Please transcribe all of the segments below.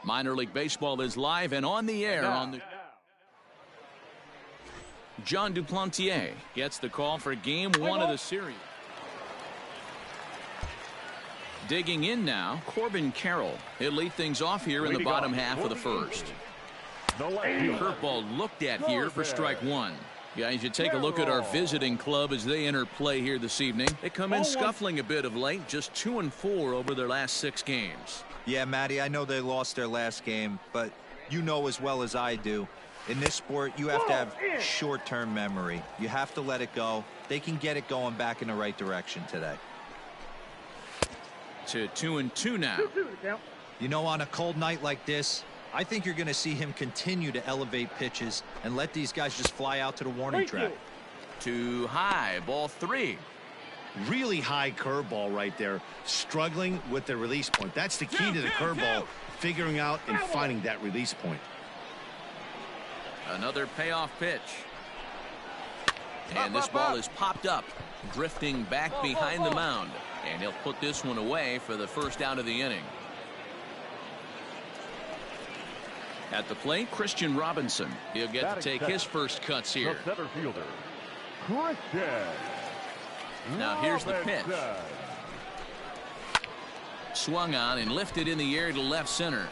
Minor League Baseball is live and on the air on the... John Duplantier gets the call for game 1 of the series. Digging in now, Corbin Carroll. He'll lead things off here in the bottom half of the first. Curveball looked at here for strike 1. Guys, you take a look at our visiting club as they enter play here this evening. They come in scuffling a bit of late, just 2-4 over their last 6 games. Yeah, Matty, I know they lost their last game, but you know as well as I do, in this sport, you have to have short-term memory. You have to let it go. They can get it going back in the right direction today. To 2-2 now. You know, on a cold night like this, I think you're going to see him continue to elevate pitches and let these guys just fly out to the warning track. Too high, ball 3. Really high curveball right there, struggling with the release point. That's the key to the curveball, figuring out and finding that release point. Another payoff pitch. And this ball is popped up, drifting back behind the mound. And he'll put this one away for the first out of the inning. At the plate, Christian Robinson. He'll get to take his first cuts here. The center fielder, Christian. Now here's the pitch. Swung on and lifted in the air to left center.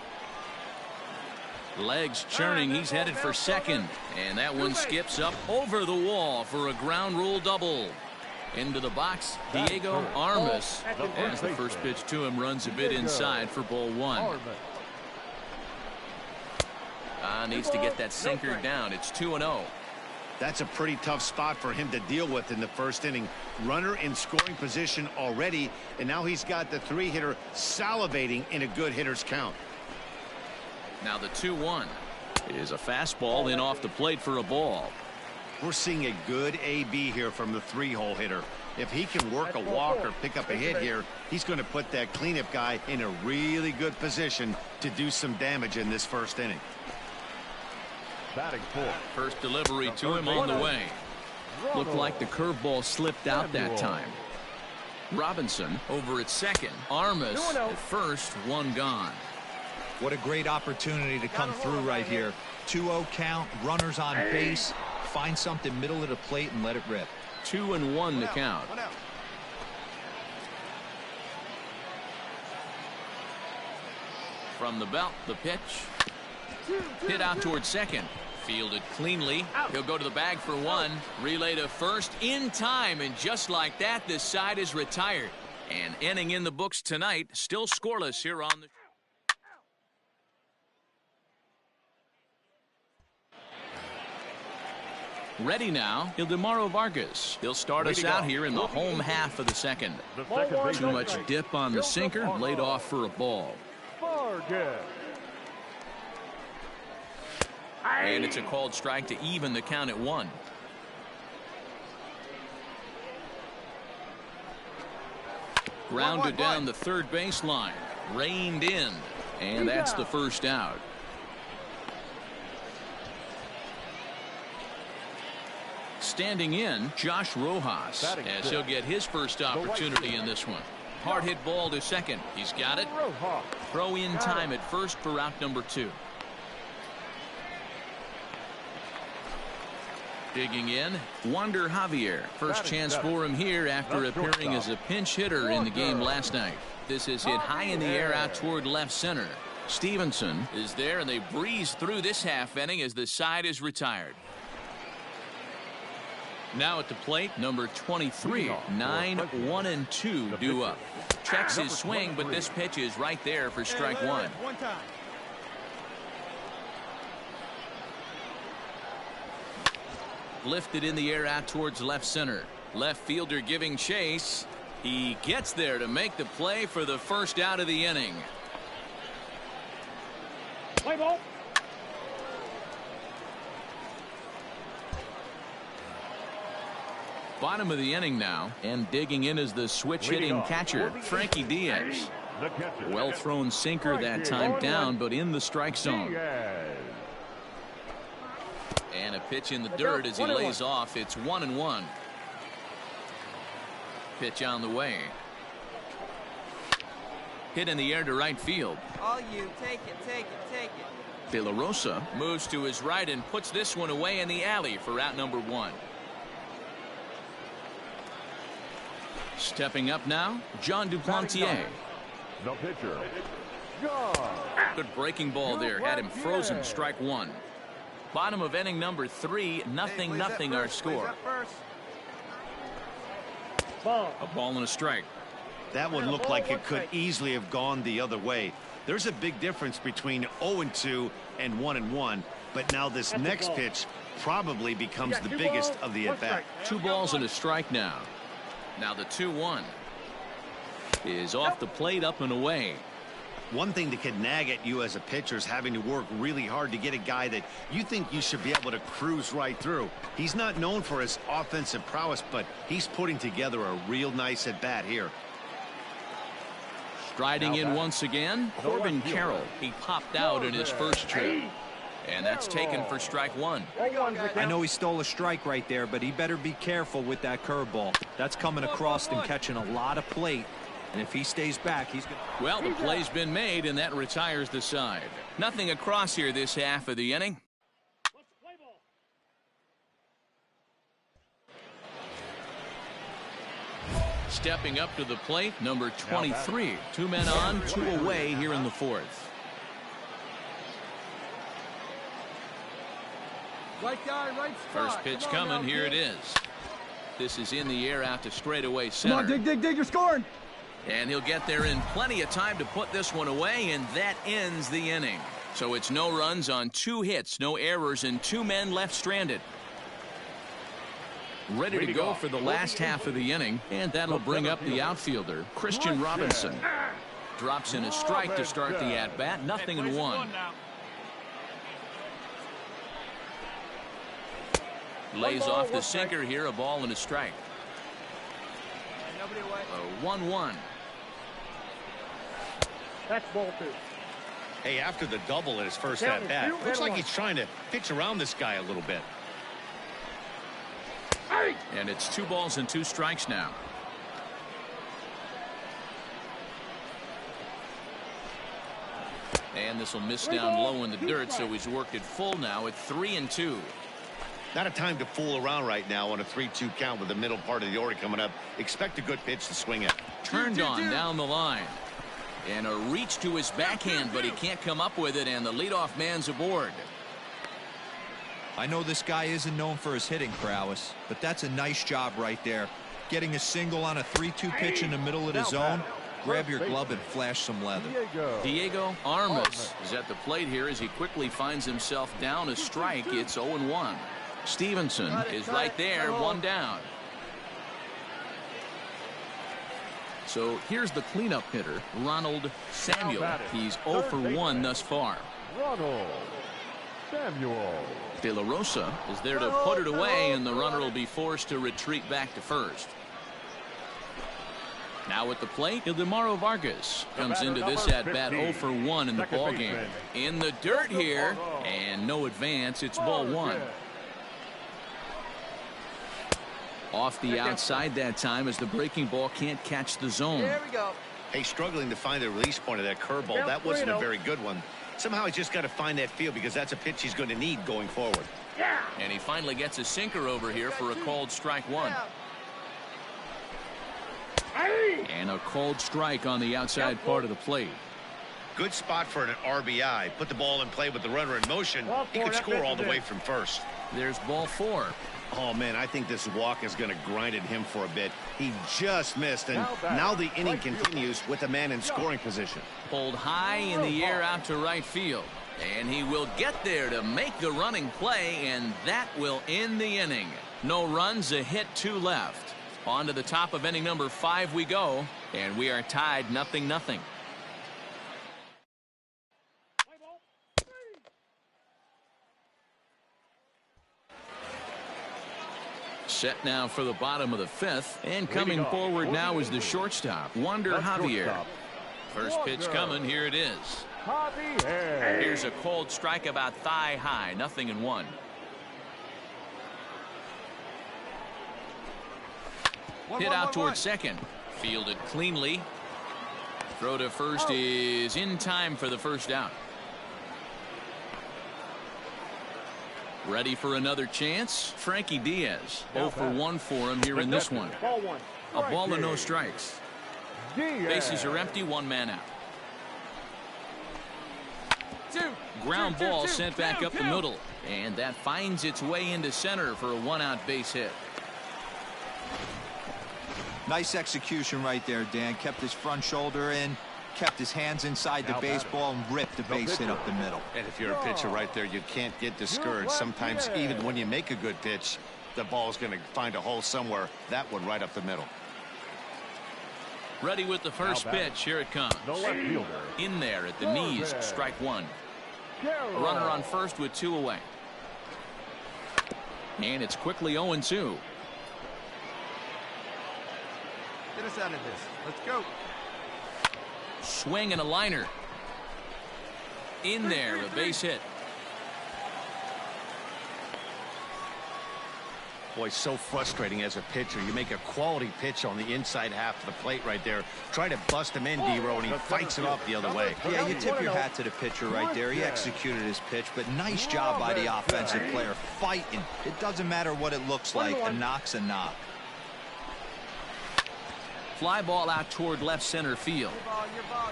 Legs churning, he's headed for second. And that one skips up over the wall for a ground rule double. Into the box, Diego Armas, as the first pitch to him runs a bit inside for ball 1. Needs to get that sinker down. It's 2-0. That's a pretty tough spot for him to deal with in the first inning. Runner in scoring position already, and now he's got the 3-hitter salivating in a good hitter's count. Now the 2-1 is a fastball in off the plate for a ball. We're seeing a good AB here from the 3-hole hitter. If he can work a walk or pick up a hit here, he's going to put that cleanup guy in a really good position to do some damage in this first inning. Batting fourth. First delivery to him on the way. Looked like the curveball slipped out that time. Robinson over at second. Armas at first, one gone. What a great opportunity to come through right here. 2-0 count, runners on base. Find something middle of the plate and let it rip. 2-1 the count. From the belt, the pitch. Hit out towards second. Fielded cleanly. He'll go to the bag for one. Relay to first in time. And just like that, this side is retired. And inning in the books tonight. Still scoreless here on the... Ready now, Ildemaro Vargas. He'll start us out here in the home half of the second. Too much dip on the sinker, laid off for a ball. And it's a called strike to even the count at 1. Grounded down the third baseline. Reined in. And that's the first out. Standing in, Josh Rojas, as he'll get his first opportunity in this one. Hard hit ball to second. He's got it. Throw in time at first for out number 2. Digging in, Wander Javier. First chance for him here after appearing as a pinch hitter in the game last night. This is hit high in the air out toward left center. Stevenson is there, and they breeze through this half inning as the side is retired. Now at the plate, number 23, 9-1-2 due up. Checks his swing, but this pitch is right there for strike 1. Lifted in the air out towards left center. Left fielder giving chase. He gets there to make the play for the first out of the inning. Play ball. Bottom of the inning now, and digging in is the switch-hitting catcher, Frankie Diaz. Well-thrown sinker that time down, but in the strike zone. And a pitch in the dirt as he lays off. It's 1-1. Pitch on the way. Hit in the air to right field. All you, take it, take it, take it. De La Rosa moves to his right and puts this one away in the alley for out number 1. Stepping up now, John Duplantier. The pitcher, John. Good breaking ball there. Had him frozen. Strike 1. Bottom of inning number 3. Nothing our score. A ball and a strike. That one looked like it could easily have gone the other way. There's a big difference between 0-2 and 1-1. But now this next pitch probably becomes the biggest of the at-bat. 2 balls and a strike now. Now the 2-1 is off the plate, up and away. One thing that could nag at you as a pitcher is having to work really hard to get a guy that you think you should be able to cruise right through. He's not known for his offensive prowess, but he's putting together a real nice at-bat here. Striding in once again, Corbin Carroll. He popped out in his first trip. And that's taken for strike 1. I know he stole a strike right there, but he better be careful with that curveball. That's coming across and catching a lot of plate. And if he stays back, he's going to... Well, the play's been made, and that retires the side. Nothing across here this half of the inning. Stepping up to the plate, number 23. 2 men on, 2 away here in the 4th. Right guy, right spot. First pitch coming. Here it is. This is in the air out to straightaway center. Come on, dig, you're scoring. And he'll get there in plenty of time to put this one away, and that ends the inning. So it's no runs on 2 hits, no errors, and 2 men left stranded. Ready to go for the last half of the inning, and that'll bring up the outfielder, Christian Robinson. Drops in a strike to start the at-bat, 0-1. Lays off the sinker here, a ball and a strike. 1-1. That's ball 2. Hey, after the double in his first at-bat, looks like he's trying to pitch around this guy a little bit. And it's 2 balls and 2 strikes now. And this will miss down low in the dirt, so he's worked it full now at 3-2. Not a time to fool around right now on a 3-2 count with the middle part of the order coming up. Expect a good pitch to swing at. Turned on down the line. And a reach to his backhand, but he can't come up with it, and the leadoff man's aboard. I know this guy isn't known for his hitting prowess, but that's a nice job right there. Getting a single on a 3-2 pitch in the middle of the zone. Grab your glove and flash some leather. Diego Armas is at the plate here as he quickly finds himself down a strike. It's 0-1. Stevenson is right there, 1 down. So here's the cleanup hitter, Ronald Samuel. He's 0 for 1 thus far. Ronald Samuel. De La Rosa is there to put it away, and the runner will be forced to retreat back to first. Now at the plate, Ildemaro Vargas comes into this at-bat 0 for 1 in the ballgame. In the dirt here, and no advance. It's ball 1. Off the outside that time as the breaking ball can't catch the zone. There we go. Hey, struggling to find the release point of that curveball. That wasn't a very good one. Somehow he's just got to find that feel because that's a pitch he's going to need going forward. And he finally gets a sinker over here for a called strike 1. And a called strike on the outside part of the plate. Good spot for an RBI. Put the ball in play with the runner in motion. He could score all the way from first. There's ball 4. Oh, man, I think this walk is going to grind at him for a bit. He just missed, and now the inning continues with a man in scoring position. Pulled high in the air out to right field. And he will get there to make the running play, and that will end the inning. No runs, a hit, 2 left. On to the top of inning number 5 we go, and we are tied 0-0. Set now for the bottom of the 5th, and coming forward now is the shortstop, Wander Javier. First pitch coming, here it is. Here's a cold strike about thigh high, 0-1. Hit out towards second, fielded cleanly. Throw to first is in time for the first out. Ready for another chance? Frankie Diaz. 0 for 1 for him here in this one. A ball and no strikes. Bases are empty, one man out. Ground ball sent back up the middle. And that finds its way into center for a one-out base hit. Nice execution right there, Dan. Kept his front shoulder in, kept his hands inside the baseball, and ripped the base hit up the middle. And if you're a pitcher right there, you can't get discouraged. Sometimes even when you make a good pitch, the ball's going to find a hole somewhere. That one right up the middle. Ready with the first pitch. Here it comes. In there at the knees. Strike one. A runner on first with 2 away. And it's quickly 0-2. Get us out of this. Let's go. Swing and a liner. In there, a base hit. Boy, so frustrating as a pitcher. You make a quality pitch on the inside half of the plate right there. Try to bust him in, D-Row, and he fights it off the other way. Yeah, you tip your hat to the pitcher right there. He executed his pitch, but nice job by the offensive player fighting. It doesn't matter what it looks like. A knock's a knock. Fly ball out toward left center field. Your ball.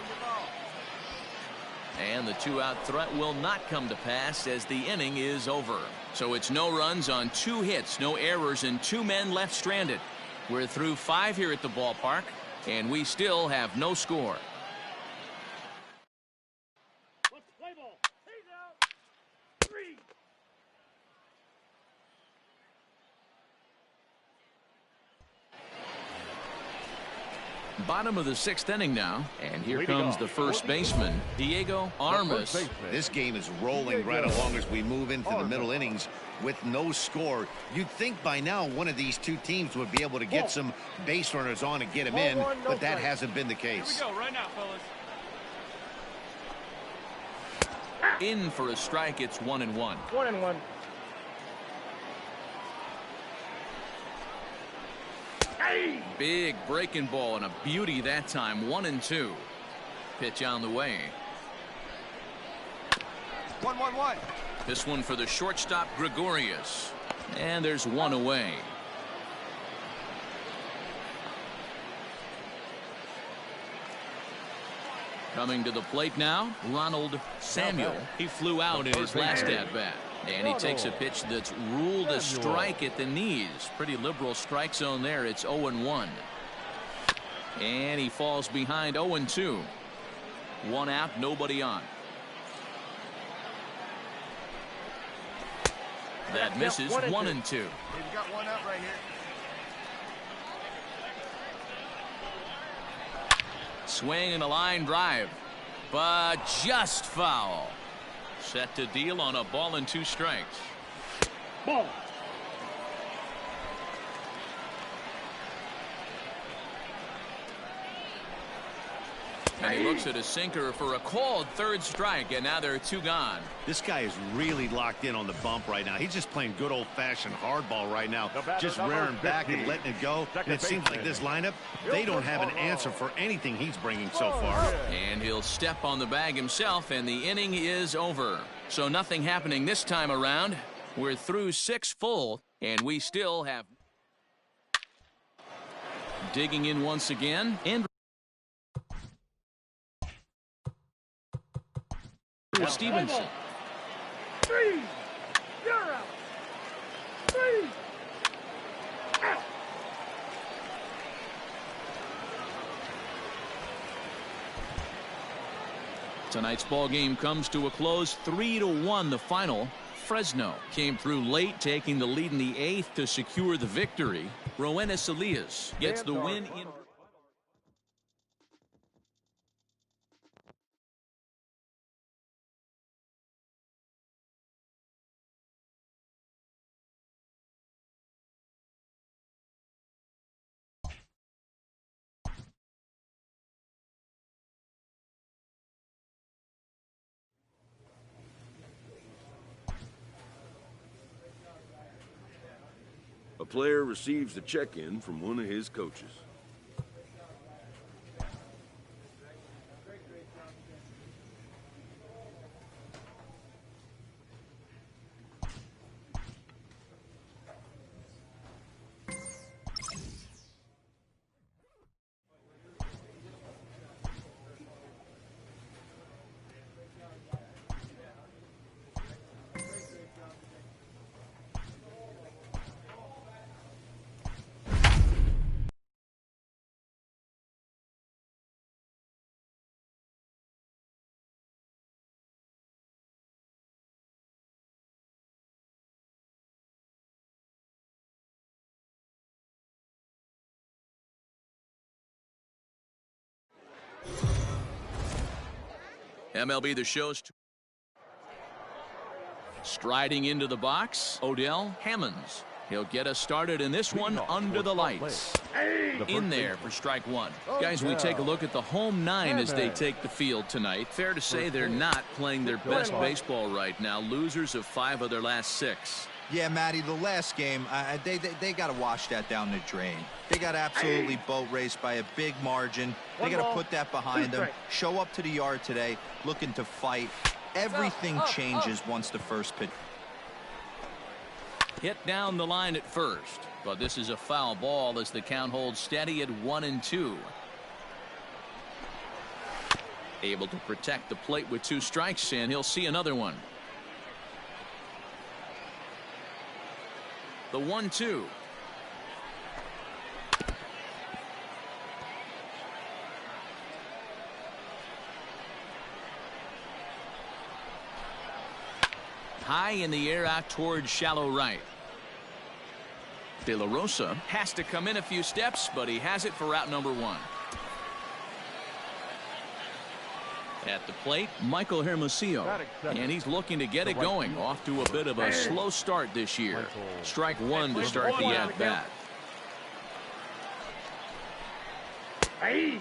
And the 2-out threat will not come to pass as the inning is over. So it's no runs on 2 hits, no errors, and 2 men left stranded. We're through 5 here at the ballpark, and we still have no score. Bottom of the 6th inning now, and here comes the first baseman, Diego Armas. This game is rolling right along as we move into the middle innings with no score. You'd think by now one of these 2 teams would be able to get some base runners on and get them in, but that hasn't been the case. Here we go right now, fellas. In for a strike, it's 1-1. 1-1. Big breaking ball and a beauty that time. 1-2. Pitch on the way. 1-1-1. This one for the shortstop, Gregorius. And there's 1 away. Coming to the plate now, Ronald Samuel. He flew out in his last at-bat. And he takes a pitch that's ruled a strike at the knees. Pretty liberal strike zone there. It's 0-1. And he falls behind 0-2. 1 out, nobody on. That misses. 1-2. We've got 1 out right here. Swing and a line drive, but just foul. Set to deal on a ball and 2 strikes. Ball. And he looks at a sinker for a called 3rd strike, and now there are 2 gone. This guy is really locked in on the bump right now. He's just playing good old-fashioned hardball right now, just rearing back and letting it go. And it seems like this lineup, they don't have an answer for anything he's bringing so far. And he'll step on the bag himself, and the inning is over. So nothing happening this time around. We're through 6 full, and we still have. Digging in once again, and Stevenson. 3. You're out. 3. Out. Tonight's ball game comes to a close. 3-1 the final. Fresno came through late, taking the lead in the 8th to secure the victory. Roenis Elias gets the win in. A player receives a check-in from one of his coaches. MLB The Show's striding into the box, Odell Hammonds. He'll get us started in this one under the lights. In there for strike one. Guys, we take a look at the home nine as they take the field tonight. Fair to say they're not playing their best baseball right now. Losers of 5 of their last 6. Yeah, Matty, the last game, they got to wash that down the drain. They got absolutely boat raced by a big margin. They got to put that behind them. Show up to the yard today looking to fight. Everything changes once the first pitch. Hit down the line at first, but this is a foul ball as the count holds steady at 1-2. Able to protect the plate with 2 strikes, and he'll see another one. The 1-2. High in the air out towards shallow right. De La Rosa has to come in a few steps, but he has it for out number 1. At the plate, Michael Hermosillo, and he's looking to get it going. Off to a bit of a slow start this year. Strike 1 to start the at-bat.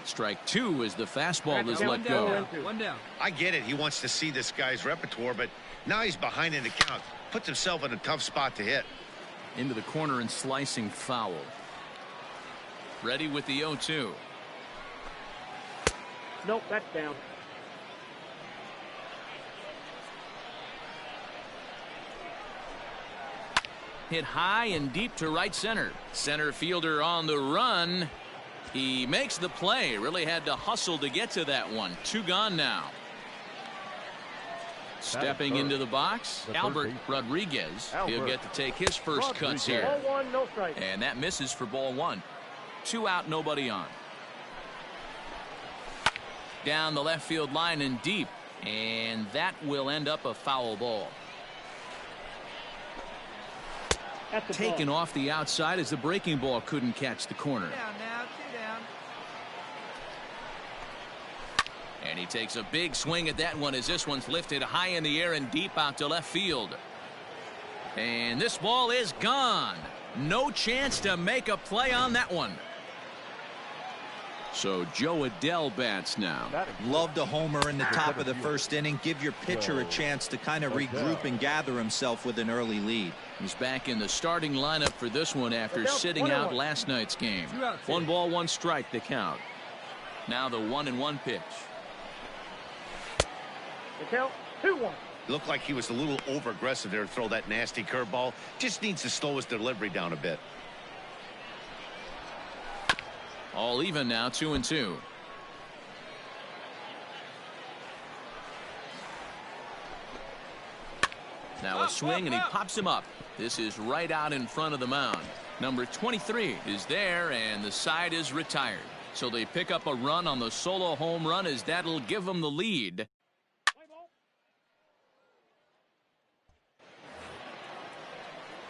Strike 2 as the fastball is let go. 1 down. I get it. He wants to see this guy's repertoire, but now he's behind in the count. Puts himself in a tough spot to hit. Into the corner and slicing foul. Ready with the 0-2. Nope, that's down. Hit high and deep to right center. Center fielder on the run. He makes the play. Really had to hustle to get to that one. 2 gone now. Stepping into the box, Albert Rodriguez. He'll get to take his first cuts here. Ball 1, no strike. And that misses for ball 1. 2 out, nobody on. Down the left field line and deep. And that will end up a foul ball. Taken off the outside as the breaking ball couldn't catch the corner. Down now, 2 down. And he takes a big swing at that one as this one's lifted high in the air and deep out to left field. And this ball is gone. No chance to make a play on that one. So Joe Adell bats now. Love the homer in the top of the first inning. Give your pitcher a chance to kind of regroup and gather himself with an early lead. He's back in the starting lineup for this one after sitting out last night's game. 1 ball, 1 strike to count. Now the 1-1 pitch. The count 2-1. Looked like he was a little over aggressive there to throw that nasty curveball. Just needs to slow his delivery down a bit. All even now, 2-2. Now a swing and he pops him up. This is right out in front of the mound. Number 23 is there and the side is retired. So they pick up a run on the solo home run as that'll give them the lead.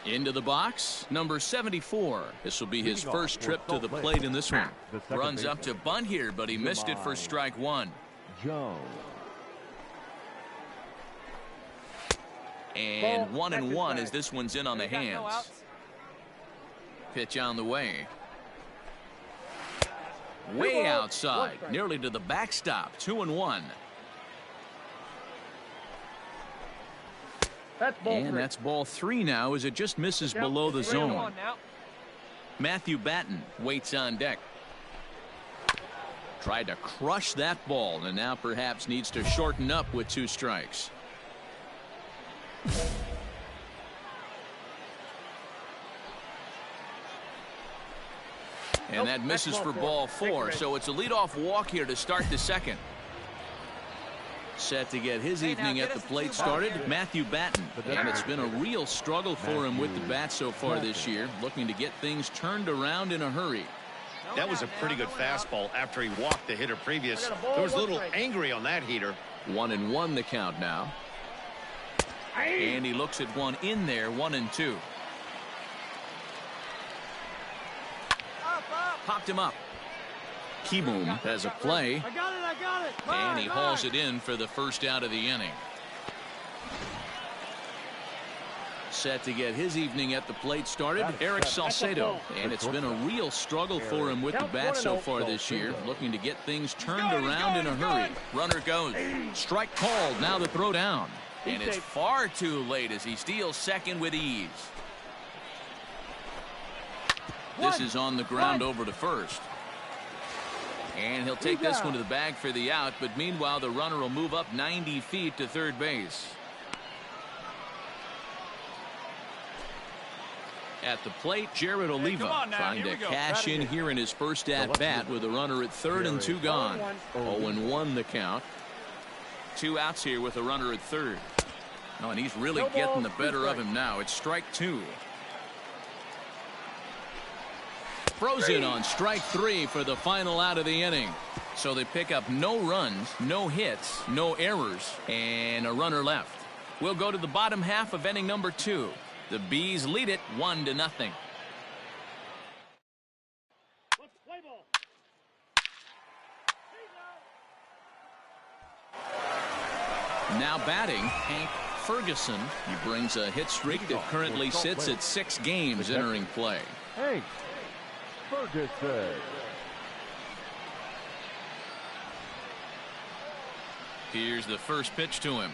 Into the box, number 74. This will be his first trip to the plate in this one. Runs up to bunt here, but he missed it for strike 1. And 1-1 as this one's in on the hands. Pitch on the way. Way outside, nearly to the backstop. 2-1. And that's ball 3 now as it just misses below the zone. Matthew Batten waits on deck. Tried to crush that ball and now perhaps needs to shorten up with 2 strikes. And that misses for ball 4, so it's a leadoff walk here to start the second. Set to get his evening at the plate started, Matthew Batten. And it's been a real struggle for him with the bat so far this year, looking to get things turned around in a hurry. That was a pretty good fastball after he walked the hitter previous. There was a little angry on that heater. 1-1 the count now. And he looks at one in there, 1-2. Popped him up. Keyboom has a play. I got it. And he hauls it in for the first out of the inning. Set to get his evening at the plate started, Eric Salcedo. And it's been a real struggle for him with the bat so far this year. Looking to get things turned around in a hurry. Runner goes. Strike called. Now the throw down. And it's far too late as he steals second with ease. This is on the ground over to first. And he'll take this one to the bag for the out. But meanwhile, the runner will move up 90 feet to third base. At the plate, Jared Oliva trying to cash in here in his first at-bat with a runner at third and 2 gone. 0-1 the count. 2 outs here with a runner at third. Oh, and he's really getting the better of him now. It's strike 2. Throws in on strike 3 for the final out of the inning. So they pick up no runs, no hits, no errors, and a runner left. We'll go to the bottom half of inning number 2. The Bees lead it 1-0. Now batting, Hank Ferguson. He brings a hit streak that currently sits at 6 games entering play. Hank Ferguson. Here's the first pitch to him.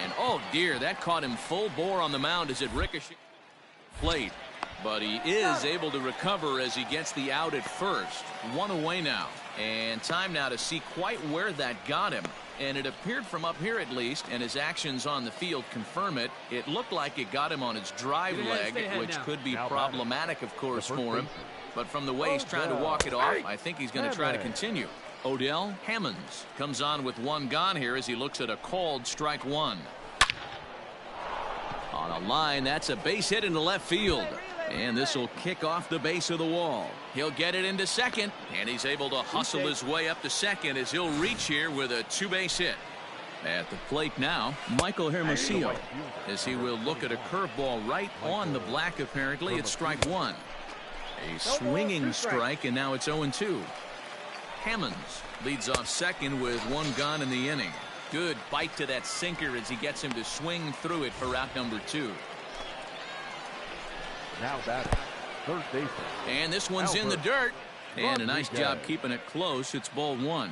And oh dear, that caught him full bore on the mound as it ricocheted plate. But he is able to recover as he gets the out at first. 1 away now. And time now to see quite where that got him. And it appeared from up here at least, and his actions on the field confirm it. It looked like it got him on his drive leg, which could be problematic, of course, for him. But from the way he's trying to walk it off, I think he's going to try to continue. Odell Hammonds comes on with 1 gone here as he looks at a called strike 1. On a line, that's a base hit into left field. And this will kick off the base of the wall. He'll get it into second, and he's able to hustle his way up to second as he'll reach here with a 2-base hit. At the plate now, Michael Hermosillo, as he will look at a curveball right on the black. Apparently it's strike 1. A swinging strike, and now it's 0-2. Hammonds leads off second with 1 gone in the inning. Good bite to that sinker as he gets him to swing through it for out number 2. Now batting, third baseman. And this one's in the dirt. And a nice job keeping it close. It's ball 1.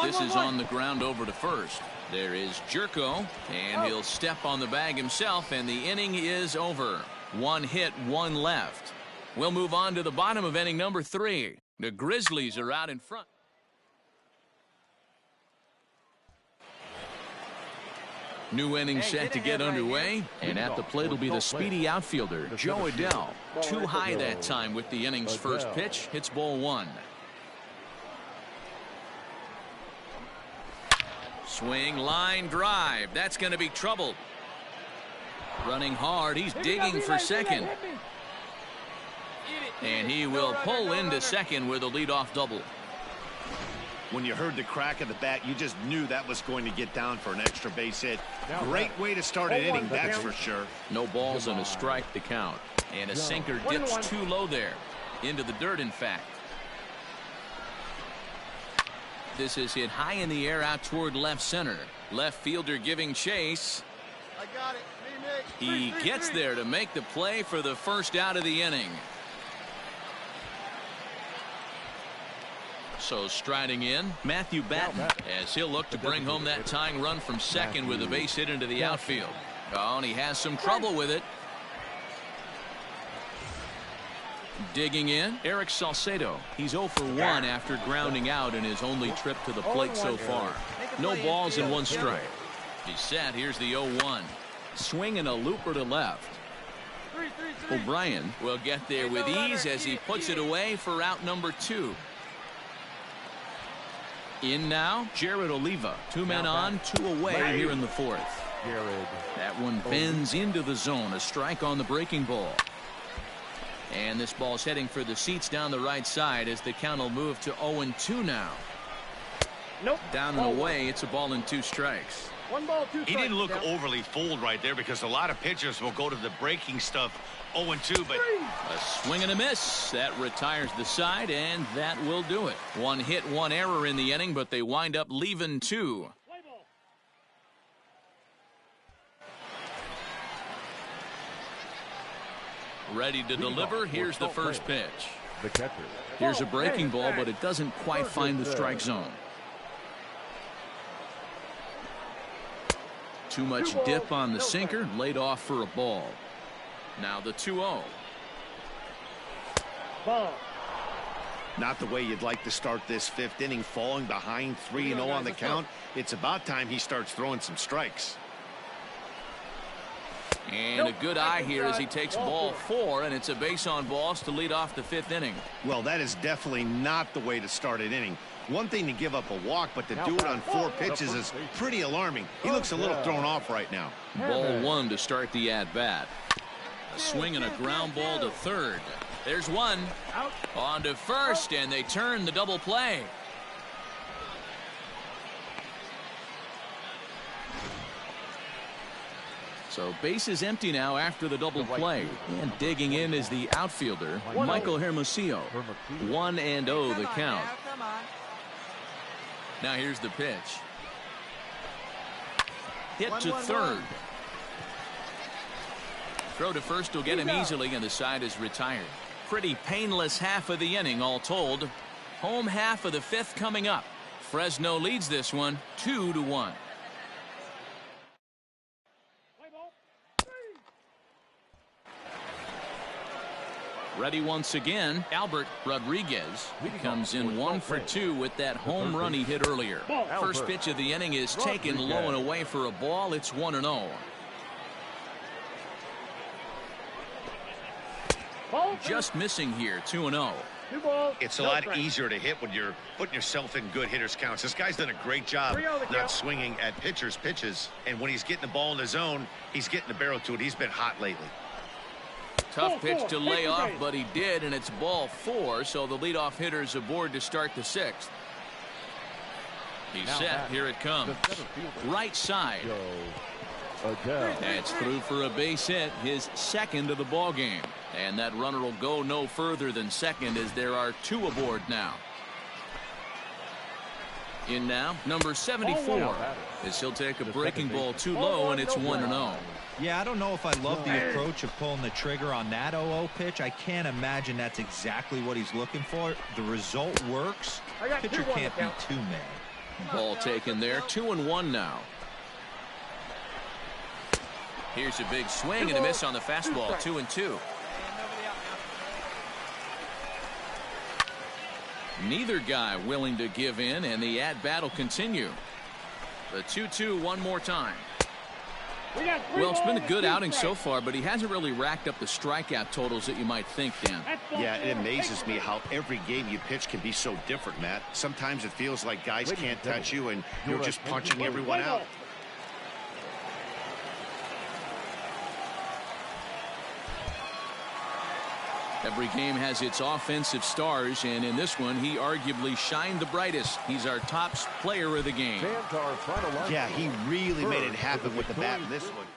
This is on the ground over to first. There is Jerko, and he'll step on the bag himself, and the inning is over. 1 hit, 1 left. We'll move on to the bottom of inning number 3. The Grizzlies are out in front. New inning set to get underway, and at the plate will be the speedy outfielder, Joe Adell. Too high that time with the inning's first pitch. Hits ball 1. Swing, line, drive. That's going to be trouble. Running hard, he's digging for second. And he will pull into second with a leadoff double. When you heard the crack of the bat, you just knew that was going to get down for an extra base hit. Great way to start an inning, that's for sure. No balls and a strike to count. And a sinker dips too low there. Into the dirt, in fact. This is hit high in the air out toward left center. Left fielder giving chase. I got it. He gets there to make the play for the first out of the inning. So striding in, Matthew Batten, as he'll look to bring home that tying run from second with a base hit into the outfield. Oh, and he has some trouble with it. Digging in, Eric Salcedo. He's 0 for 1 after grounding out in his only trip to the plate so far. No balls and 1 strike. He's set. Here's the 0-1. Swing and a looper to left. O'Brien will get there with ease as he puts it away for out number 2. In now, Jared Oliva. 2 men on, 2 away here in the 4th. That one bends into the zone. A strike on the breaking ball. And this ball's heading for the seats down the right side as the count will move to 0-2 now. Nope. Down and away, it's a ball and 2 strikes. 1 ball, 2 strikes. He didn't look Count. overly fooled right there because a lot of pitchers will go to the breaking stuff 0-2, but A swing and a miss. That retires the side, and that will do it. 1 hit, 1 error in the inning, but they wind up leaving 2. Play ball. Ready to deliver. Here's the first pitch. The catcher. Here's a breaking ball, but it doesn't quite find the strike zone. Too much dip on the sinker, laid off for a ball. Now the 2-0. Ball. not the way you'd like to start this 5th inning, falling behind 3-0 on the count. It's about time he starts throwing some strikes. And a good eye here as he takes ball 4, and it's a base on balls to lead off the 5th inning. Well, that is definitely not the way to start an inning. One thing to give up a walk, but to do it on 4 pitches is pretty alarming. He looks a little thrown off right now. Ball 1 to start the at-bat. A swing and a ground ball to third. There's one. On to first, and they turn the double play. So base is empty now after the double play. And digging in is the outfielder, Michael Hermosillo. 1-0 the count. Now here's the pitch. Hit to third. Throw to first will get him easily, and the side is retired. Pretty painless half of the inning all told. Home half of the 5th coming up. Fresno leads this one 2-1. Ready once again, Albert Rodriguez comes in 1 for 2 with that home run he hit earlier. First pitch of the inning is taken low and away for a ball. It's 1-0. Just missing here, 2-0. It's a lot easier to hit when you're putting yourself in good hitters counts. This guy's done a great job not swinging at pitchers' pitches, and when he's getting the ball in the zone, he's getting the barrel to it. He's been hot lately. Tough pitch to lay off, but he did, and it's ball 4, so the leadoff hitter's aboard to start the 6th. He's set. Here it comes. Right side. That's through for a base hit, his 2nd of the ball game. And that runner will go no further than second as there are 2 aboard now. In now, number 74, as he'll take a breaking ball too low, and it's 1-0. Yeah, I don't know if I love the approach of pulling the trigger on that 0-0 pitch. I can't imagine that's exactly what he's looking for. The result works. Pitcher can't be too mad. Ball taken there, 2-1 now. Here's a big swing and a miss on the fastball, 2-2. Neither guy willing to give in, and the at-bat will continue. The 2-2 one more time. Well, it's been a good outing so far, but he hasn't really racked up the strikeout totals that you might think, Dan. Yeah, it amazes me how every game you pitch can be so different, Matt. Sometimes it feels like guys can't touch you, and you're just punching everyone out. Every game has its offensive stars, and in this one, he arguably shined the brightest. He's our top player of the game. Yeah, he really made it happen with the bat in this one.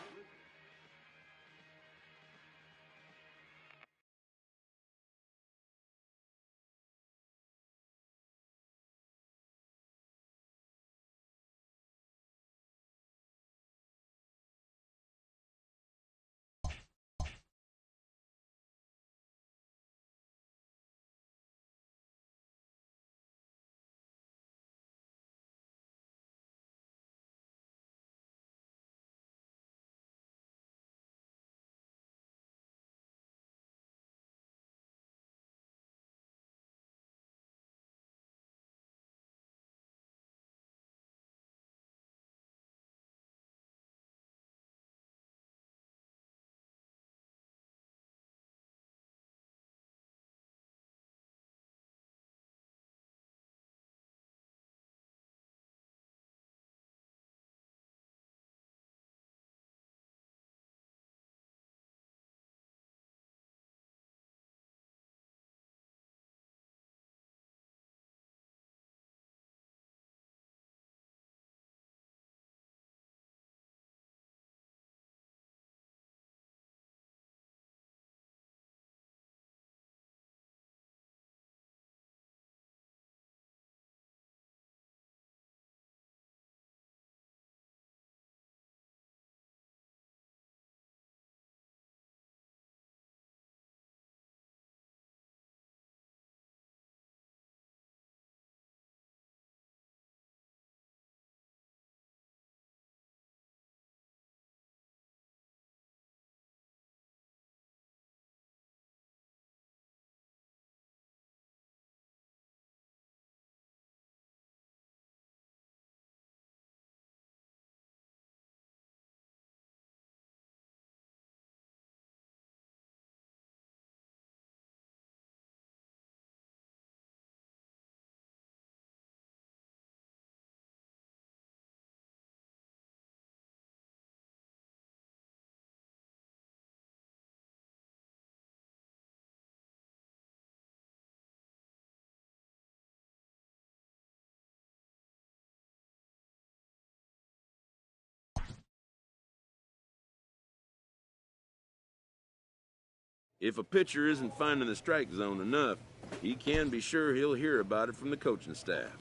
If a pitcher isn't finding the strike zone enough, he can be sure he'll hear about it from the coaching staff.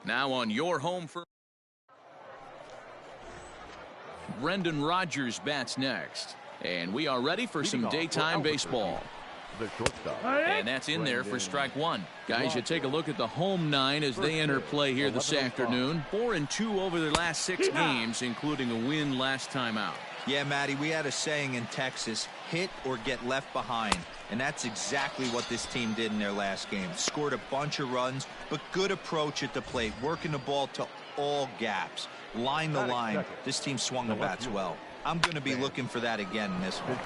Now on your home for Brendan Rodgers bats next. And we are ready for some daytime baseball. The shortstop. And that's in there for strike one. Guys, you take a look at the home nine as they enter play here this afternoon. 4-2 over their last 6 games, including a win last time out. Yeah, Matty, we had a saying in Texas, hit or get left behind. And that's exactly what this team did in their last game. Scored a bunch of runs, but good approach at the plate, working the ball to all gaps. Line to line, this team swung the bats well. I'm going to be looking for that again in this one.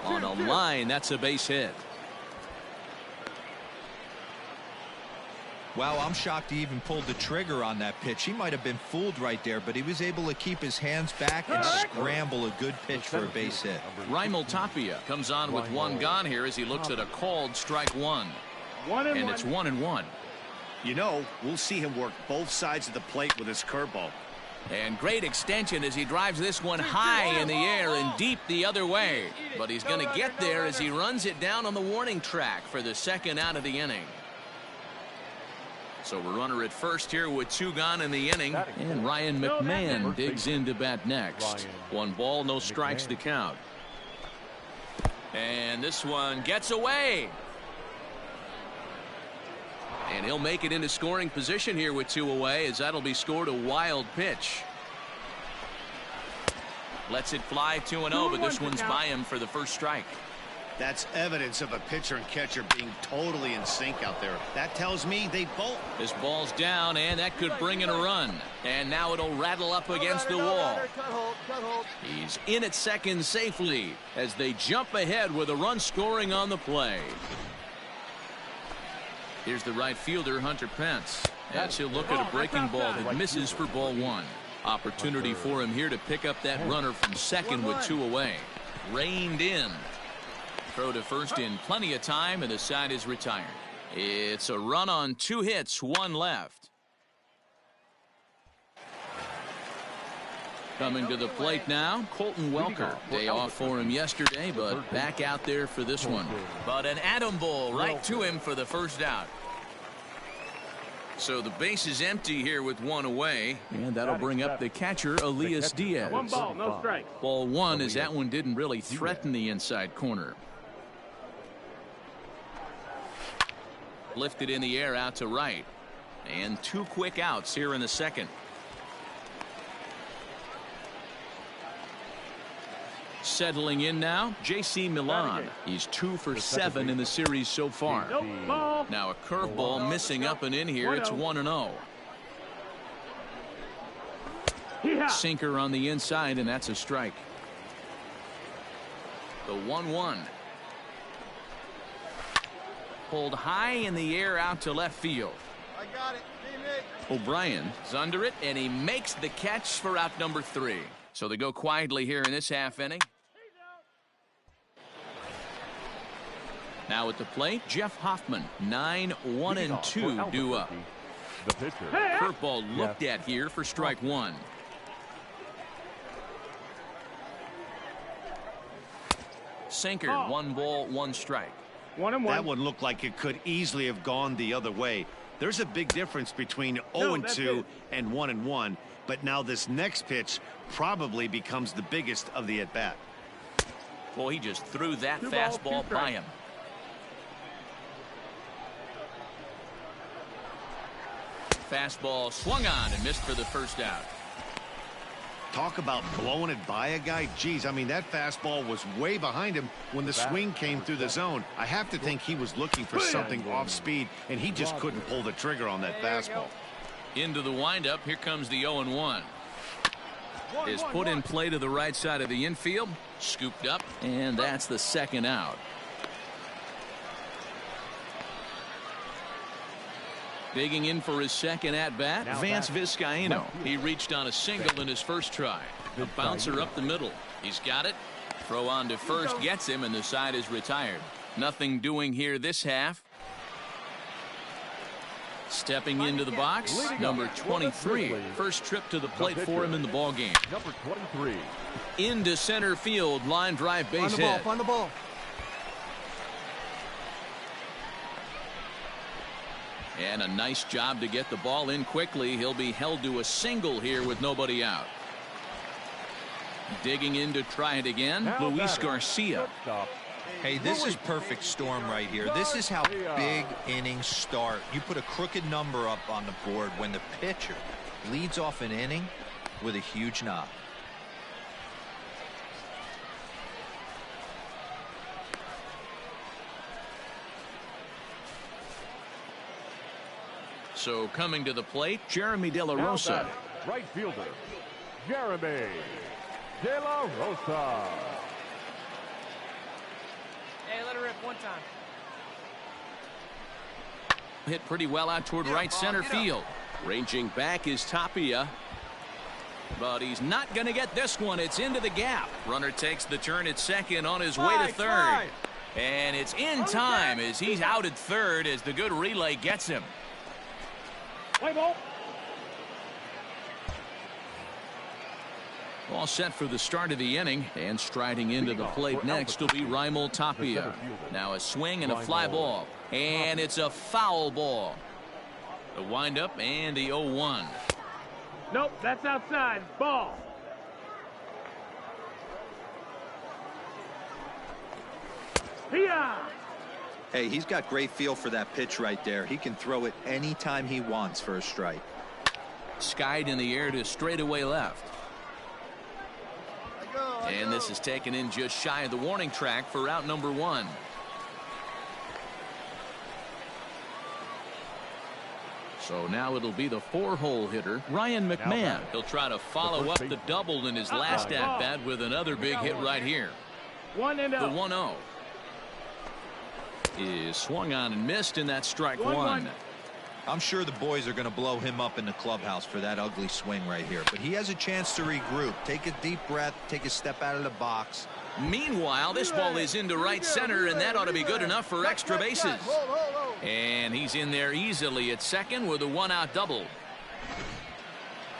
On a line, that's a base hit. Wow, I'm shocked he even pulled the trigger on that pitch. He might have been fooled right there, but he was able to keep his hands back and scramble a good pitch for a base hit. Raimel Tapia comes on with one gone here as he looks at a called strike one. And it's 1-1. You know, we'll see him work both sides of the plate with his curveball. And great extension as he drives this one high in the air and deep the other way. But he's going to get there as he runs it down on the warning track for the second out of the inning. So a runner at first here with 2 gone in the inning. And Ryan McMahon digs in to bat next. 1 ball, no strikes to count. And this one gets away. And he'll make it into scoring position here with 2 away as that'll be scored a wild pitch. Lets it fly 2-0, but this one's by him for the first strike. That's evidence of a pitcher and catcher being totally in sync out there. That tells me they both. This ball's down, and that could bring in a run. And now it'll rattle up against the wall. He's in at second safely as they jump ahead with a run scoring on the play. Here's the right fielder, Hunter Pence, as he'll look at a breaking ball that misses for ball 1. Opportunity for him here to pick up that runner from second with 2 away. Reined in. Throw to first in plenty of time, and the side is retired. It's a run on 2 hits, 1 left. Coming to the plate now, Colton Welker. Day off for him yesterday, but back out there for this one. But an atom ball right to him for the first out. So the base is empty here with 1 away, and that'll bring up the catcher, Elias Diaz. 1 ball, no strikes. Ball 1 as that one didn't really threaten the inside corner. Lifted in the air out to right. And 2 quick outs here in the second. Settling in now, J.C. Milan. He's 2 for 7 in the series so far. Now a curveball missing up and in here. It's 1-0. Sinker on the inside, and that's a strike. The 1-1. Pulled high in the air out to left field. I got it. O'Brien is under it, and he makes the catch for out number 3. So they go quietly here in this half inning. Now at the plate, Jeff Hoffman, 9-1-2 due up. The pitcher. Curveball looked at here for strike 1. Sinker, 1 ball, 1 strike. 1-1. That one looked like it could easily have gone the other way. There's a big difference between 0-2 and 1-1, but now this next pitch probably becomes the biggest of the at-bat. Well, he just threw that fastball by him. Fastball swung on and missed for the first out. Talk about blowing it by a guy. Geez, I mean, that fastball was way behind him when the swing came through the zone. I have to think he was looking for something off speed, and he just couldn't pull the trigger on that fastball. Into the windup. Here comes the 0-1. Is put in play to the right side of the infield. Scooped up, and that's the second out. Digging in for his second at-bat, Vance Vizcaino. He reached on a single in his first try. A bouncer up the middle. He's got it. Throw on to first gets him, and the side is retired. Nothing doing here this half. Stepping into the box, number 23. First trip to the plate for him in the ballgame. Number 23. Into center field, line drive, base hit. Find the ball. And a nice job to get the ball in quickly. He'll be held to a single here with nobody out. Digging in to try it again, Luis Garcia. Hey, this is perfect storm right here. This is how big innings start. You put a crooked number up on the board when the pitcher leads off an inning with a huge knock. So coming to the plate, Jeremy De La Rosa. Right fielder, Jeremy De La Rosa. Hey, let her rip one time. Hit pretty well out toward right center field. Ranging back is Tapia. But he's not going to get this one. It's into the gap. Runner takes the turn at second on his way to third. And it's in time as he's out at third as the good relay gets him. Play ball. All set for the start of the inning, and striding into the plate next will be Raimel Tapia. Now a swing and a fly ball, and it's a foul ball. The windup and the 0-1. Nope, that's outside. Ball. Here. Hey, he's got great feel for that pitch right there. He can throw it anytime he wants for a strike. Skied in the air to straightaway left. And this is taken in just shy of the warning track for out number 1. So now it'll be the 4-hole hitter, Ryan McMahon. He'll try to follow up the double in his last at-bat with another big hit right here. The 1-0 is swung on and missed, and that's strike one. I'm sure the boys are going to blow him up in the clubhouse for that ugly swing right here, but he has a chance to regroup, take a deep breath, take a step out of the box. Meanwhile, this ball is into right center, and that ought to be good enough for extra bases. And he's in there easily at second with a 1-out double.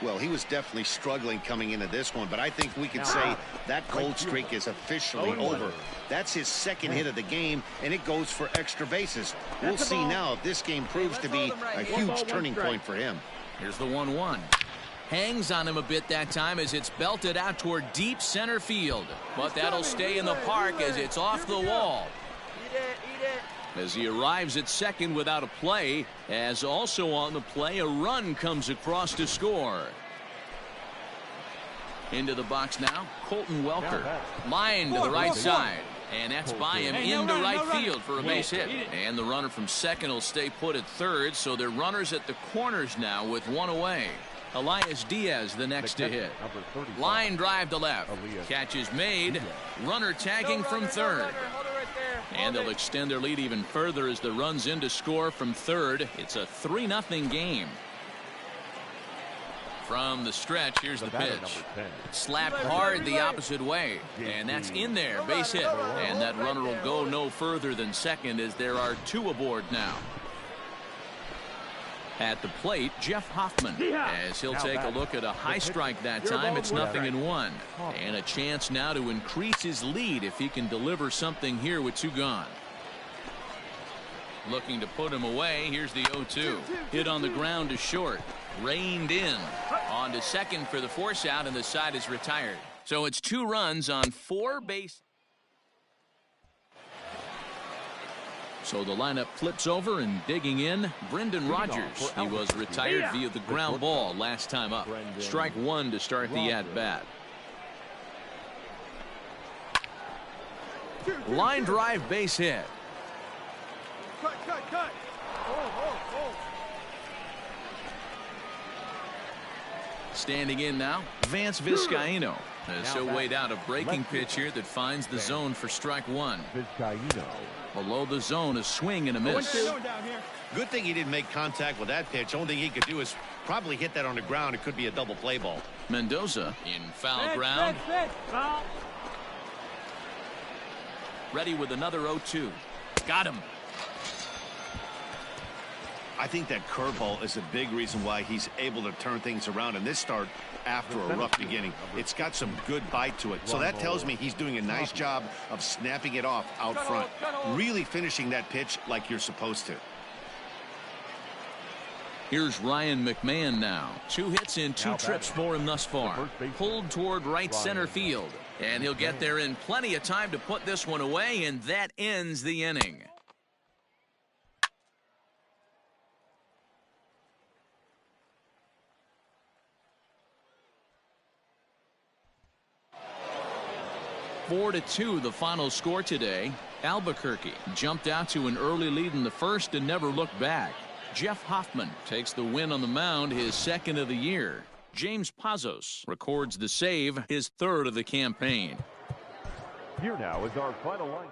Well, he was definitely struggling coming into this one, but I think we can say that cold streak is officially over. That's his second hit of the game, and it goes for extra bases. We'll see now if this game proves to be a huge turning point for him. Here's the 1-1. Hangs on him a bit that time as it's belted out toward deep center field. But that'll stay in the park as it's off the wall. As he arrives at second without a play, as also on the play, a run comes across to score. Into the box now, Colton Welker. Line to the right side. And that's by him into right field for a base hit. And the runner from second will stay put at third, so they're runners at the corners now with one away. Elias Diaz the next to hit. Line drive to left. Catch is made. Runner tagging from third. And they'll extend their lead even further as the runs in to score from third. It's a 3-0 game. From the stretch, here's the pitch. Slapped hard the opposite way. And that's in there, base hit. And that runner will go no further than second as there are 2 aboard now. At the plate, Jeff Hoffman, as he'll take a look at a high strike that time. It's 0-1. And a chance now to increase his lead if he can deliver something here with 2 gone. Looking to put him away. Here's the 0-2. Hit on the ground to short. Reined in. On to second for the force out, and the side is retired. So it's 2 runs on 4 bases. So the lineup flips over, and digging in, Brendan Rodgers. He was retired via the ground ball last time up. Strike one to start the at-bat. Line drive, base hit. Cut. Standing in now, Vance Vizcaino. As he'll wait out a breaking pitch here that finds the zone for strike one. Vizcaino. Below the zone, a swing and a miss. Good thing he didn't make contact with that pitch. Only thing he could do is probably hit that on the ground. It could be a double play ball. Mendoza in foul ground. Foul. Ready with another 0-2. Got him. I think that curveball is a big reason why he's able to turn things around in this start after a rough beginning. It's got some good bite to it. So that tells me he's doing a nice job of snapping it off out front. Really finishing that pitch like you're supposed to. Here's Ryan McMahon now. 2 hits in 2 trips for him thus far. Pulled toward right center field. And he'll get there in plenty of time to put this one away, and that ends the inning. Four to 2 the final score today. Albuquerque jumped out to an early lead in the first and never looked back. Jeff Hoffman takes the win on the mound, his second of the year. James Pazos records the save, his third of the campaign. Here now is our final line.